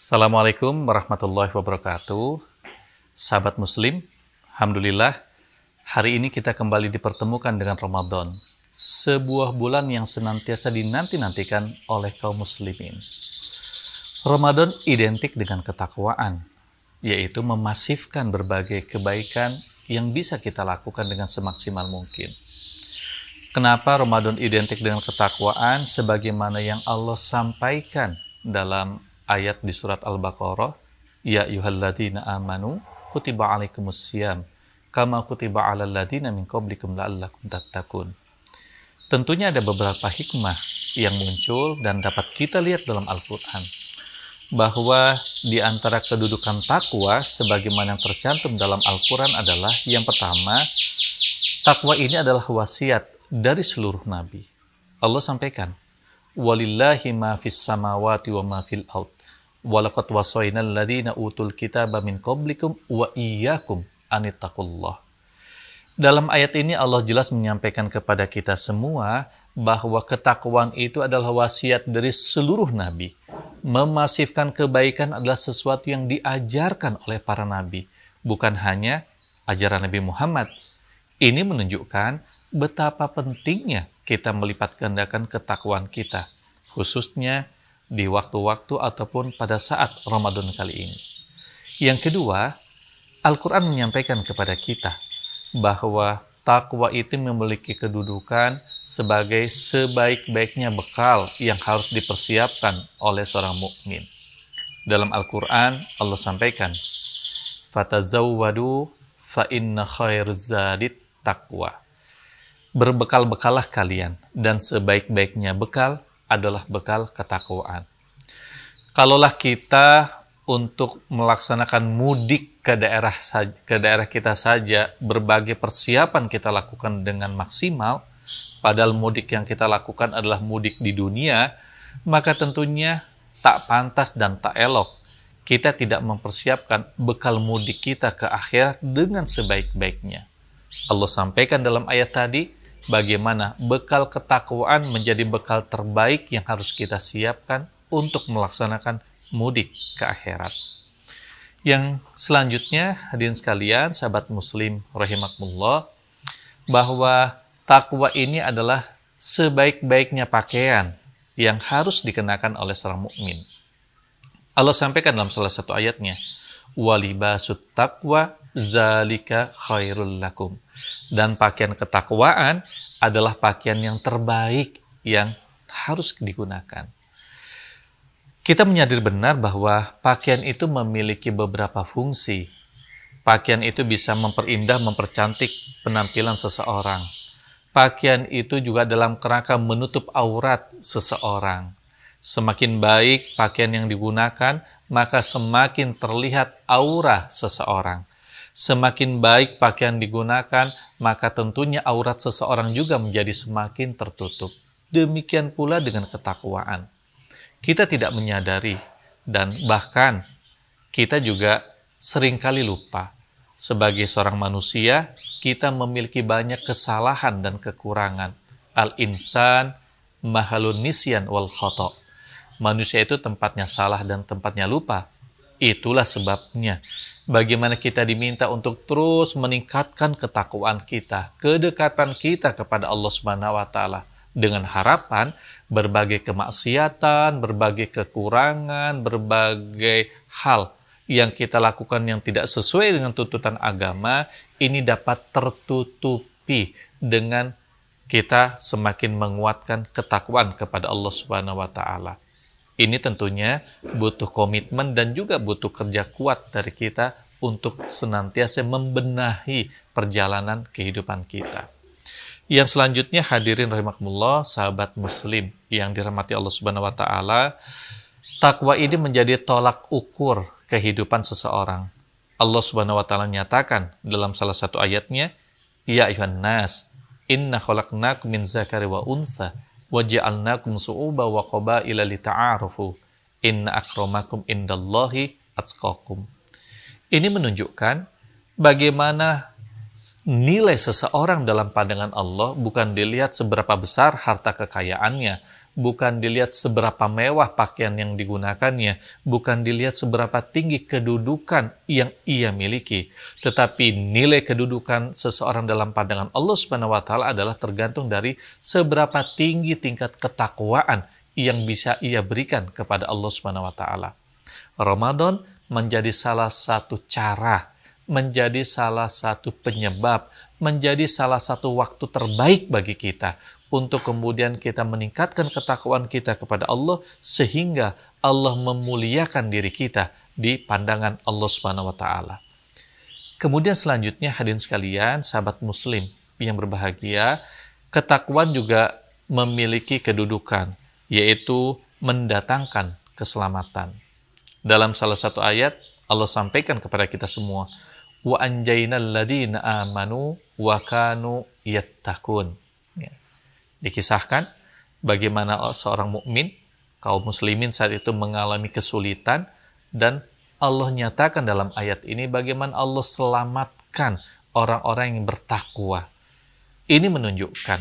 Assalamualaikum warahmatullahi wabarakatuh. Sahabat Muslim, alhamdulillah hari ini kita kembali dipertemukan dengan Ramadan, sebuah bulan yang senantiasa dinanti-nantikan oleh kaum muslimin. Ramadan identik dengan ketakwaan, yaitu memasifkan berbagai kebaikan yang bisa kita lakukan dengan semaksimal mungkin. Kenapa Ramadan identik dengan ketakwaan? Sebagaimana yang Allah sampaikan dalam ayat di surat Al-Baqarah, ya ayyuhalladzina amanu kutiba alaikumussyam kama kutiba alal ladzina min qablikum la'allakum tattaqun. Tentunya ada beberapa hikmah yang muncul dan dapat kita lihat dalam Al-Qur'an, bahwa di antara kedudukan takwa sebagaimana yang tercantum dalam Al-Qur'an adalah yang pertama, takwa ini adalah wasiat dari seluruh nabi. Allah sampaikan, walillahi ma fis samawati wa ma fil ard walaqad wasainal ladzina utul kitaba min qablikum wa iyyakum anittaqullah. Dalam ayat ini Allah jelas menyampaikan kepada kita semua bahwa ketakwaan itu adalah wasiat dari seluruh nabi. Memasifkan kebaikan adalah sesuatu yang diajarkan oleh para nabi, bukan hanya ajaran Nabi Muhammad. Ini menunjukkan betapa pentingnya kita melipat gandakan ketakwaan kita, khususnya di waktu-waktu ataupun pada saat Ramadan kali ini. Yang kedua, Al-Quran menyampaikan kepada kita bahwa takwa itu memiliki kedudukan sebagai sebaik-baiknya bekal yang harus dipersiapkan oleh seorang mukmin. Dalam Al-Quran, Allah sampaikan, fatazawwadu fa inna khairuz zadit taqwa. Berbekal-bekalah kalian, dan sebaik-baiknya bekal adalah bekal ketakwaan. Kalaulah kita untuk melaksanakan mudik ke daerah kita saja, berbagai persiapan kita lakukan dengan maksimal, padahal mudik yang kita lakukan adalah mudik di dunia, maka tentunya tak pantas dan tak elok kita tidak mempersiapkan bekal mudik kita ke akhirat dengan sebaik-baiknya. Allah sampaikan dalam ayat tadi, bagaimana bekal ketakwaan menjadi bekal terbaik yang harus kita siapkan untuk melaksanakan mudik ke akhirat. Yang selanjutnya, hadirin sekalian, sahabat muslim rahimakumullah, bahwa takwa ini adalah sebaik-baiknya pakaian yang harus dikenakan oleh seorang mukmin. Allah sampaikan dalam salah satu ayatnya, walibasut taqwa zalika khairul lakum. Dan pakaian ketakwaan adalah pakaian yang terbaik yang harus digunakan. Kita menyadari benar bahwa pakaian itu memiliki beberapa fungsi. Pakaian itu bisa memperindah, mempercantik penampilan seseorang. Pakaian itu juga dalam kerangka menutup aurat seseorang. Semakin baik pakaian yang digunakan, maka semakin terlihat aura seseorang. Semakin baik pakaian digunakan, maka tentunya aurat seseorang juga menjadi semakin tertutup. Demikian pula dengan ketakwaan. Kita tidak menyadari dan bahkan kita juga seringkali lupa. Sebagai seorang manusia, kita memiliki banyak kesalahan dan kekurangan. Al-insan mahalun nisyan wal khata'. Manusia itu tempatnya salah dan tempatnya lupa. Itulah sebabnya bagaimana kita diminta untuk terus meningkatkan ketakwaan kita, kedekatan kita kepada Allah Subhanahu wa taala, dengan harapan berbagai kemaksiatan, berbagai kekurangan, berbagai hal yang kita lakukan yang tidak sesuai dengan tuntutan agama ini dapat tertutupi dengan kita semakin menguatkan ketakwaan kepada Allah Subhanahu wa taala. Ini tentunya butuh komitmen dan juga butuh kerja kuat dari kita untuk senantiasa membenahi perjalanan kehidupan kita. Yang selanjutnya, hadirin rahimakumullah, sahabat muslim yang dirahmati Allah Subhanahu wa taala, takwa ini menjadi tolak ukur kehidupan seseorang. Allah Subhanahu wa taala nyatakan dalam salah satu ayatnya, ya ayyuhan nas, inna khalaqnakum min dzakari wa unsa wa ja'alnakum su'uba wa qabaila lita'arufu inna akramakum indallahi atqakum. Ini menunjukkan bagaimana nilai seseorang dalam pandangan Allah bukan dilihat seberapa besar harta kekayaannya, bukan dilihat seberapa mewah pakaian yang digunakannya, bukan dilihat seberapa tinggi kedudukan yang ia miliki, tetapi nilai kedudukan seseorang dalam pandangan Allah Subhanahu wa taala adalah tergantung dari seberapa tinggi tingkat ketakwaan yang bisa ia berikan kepada Allah Subhanahu wa taala. Ramadan menjadi salah satu cara, menjadi salah satu penyebab, menjadi salah satu waktu terbaik bagi kita untuk kemudian kita meningkatkan ketakwaan kita kepada Allah sehingga Allah memuliakan diri kita di pandangan Allah Subhanahu wa taala. Kemudian selanjutnya hadirin sekalian, sahabat muslim yang berbahagia, ketakwaan juga memiliki kedudukan, yaitu mendatangkan keselamatan. Dalam salah satu ayat Allah sampaikan kepada kita semua, wa anjainal ladzina amanu wa kanu yattaqun. Dikisahkan bagaimana seorang mukmin, kaum muslimin saat itu mengalami kesulitan, dan Allah nyatakan dalam ayat ini bagaimana Allah selamatkan orang-orang yang bertakwa. Ini menunjukkan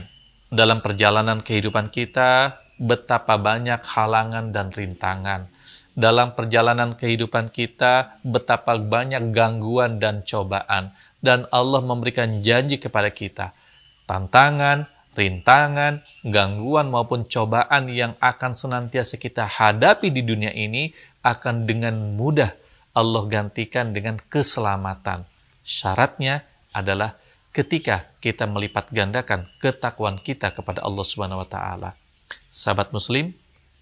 dalam perjalanan kehidupan kita betapa banyak halangan dan rintangan. Dalam perjalanan kehidupan kita, betapa banyak gangguan dan cobaan. Dan Allah memberikan janji kepada kita. Tantangan, rintangan, gangguan maupun cobaan yang akan senantiasa kita hadapi di dunia ini akan dengan mudah Allah gantikan dengan keselamatan. Syaratnya adalah ketika kita melipat gandakan ketakwaan kita kepada Allah Subhanahu wa taala. Sahabat muslim,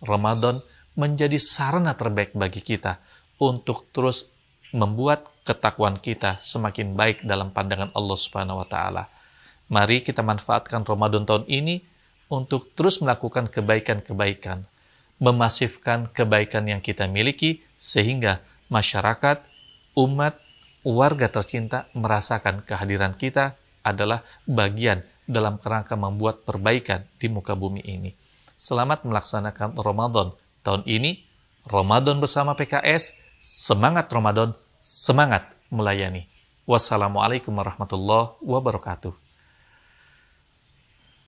Ramadan menjadi sarana terbaik bagi kita untuk terus membuat ketakwaan kita semakin baik dalam pandangan Allah Subhanahu wa taala. Mari kita manfaatkan Ramadan tahun ini untuk terus melakukan kebaikan-kebaikan, memasifkan kebaikan yang kita miliki sehingga masyarakat, umat, warga tercinta merasakan kehadiran kita adalah bagian dalam kerangka membuat perbaikan di muka bumi ini. Selamat melaksanakan Ramadan tahun ini, Ramadan bersama PKS, semangat Ramadan, semangat melayani. Wassalamualaikum warahmatullahi wabarakatuh.